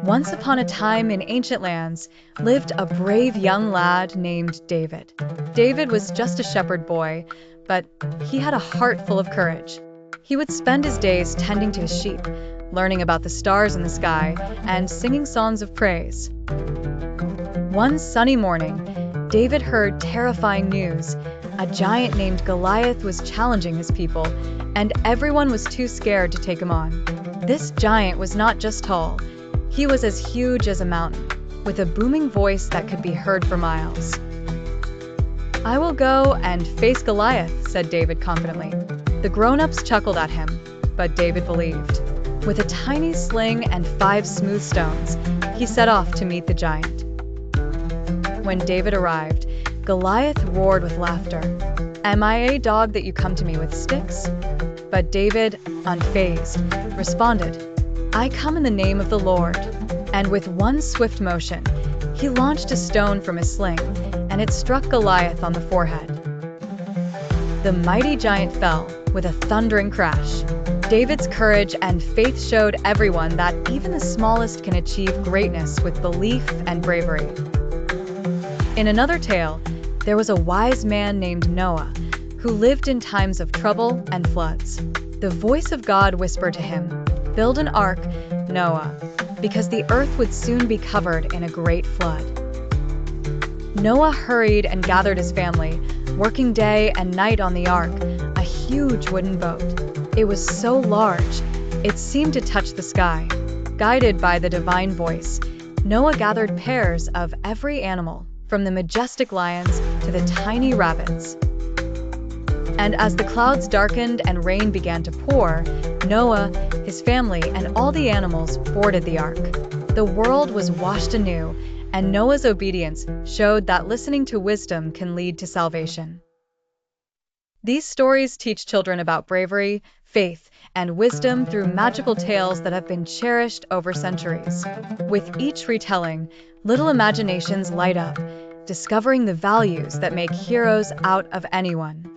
Once upon a time in ancient lands lived a brave young lad named David. David was just a shepherd boy, but he had a heart full of courage. He would spend his days tending to his sheep, learning about the stars in the sky, and singing songs of praise. One sunny morning, David heard terrifying news. A giant named Goliath was challenging his people, and everyone was too scared to take him on. This giant was not just tall. He was as huge as a mountain, with a booming voice that could be heard for miles. "I will go and face Goliath," said David confidently. The grown-ups chuckled at him, but David believed. With a tiny sling and 5 smooth stones, he set off to meet the giant. When David arrived, Goliath roared with laughter. "Am I a dog that you come to me with sticks?" But David, unfazed, responded, "I come in the name of the Lord." And with one swift motion, he launched a stone from his sling, and it struck Goliath on the forehead. The mighty giant fell with a thundering crash. David's courage and faith showed everyone that even the smallest can achieve greatness with belief and bravery. In another tale, there was a wise man named Noah, who lived in times of trouble and floods. The voice of God whispered to him, "Build an ark, Noah, because the earth would soon be covered in a great flood." Noah hurried and gathered his family, working day and night on the ark, a huge wooden boat. It was so large, it seemed to touch the sky. Guided by the divine voice, Noah gathered pairs of every animal, from the majestic lions to the tiny rabbits. And as the clouds darkened and rain began to pour, Noah, his family, and all the animals boarded the ark. The world was washed anew, and Noah's obedience showed that listening to wisdom can lead to salvation. These stories teach children about bravery, faith, and wisdom through magical tales that have been cherished over centuries. With each retelling, little imaginations light up, discovering the values that make heroes out of anyone.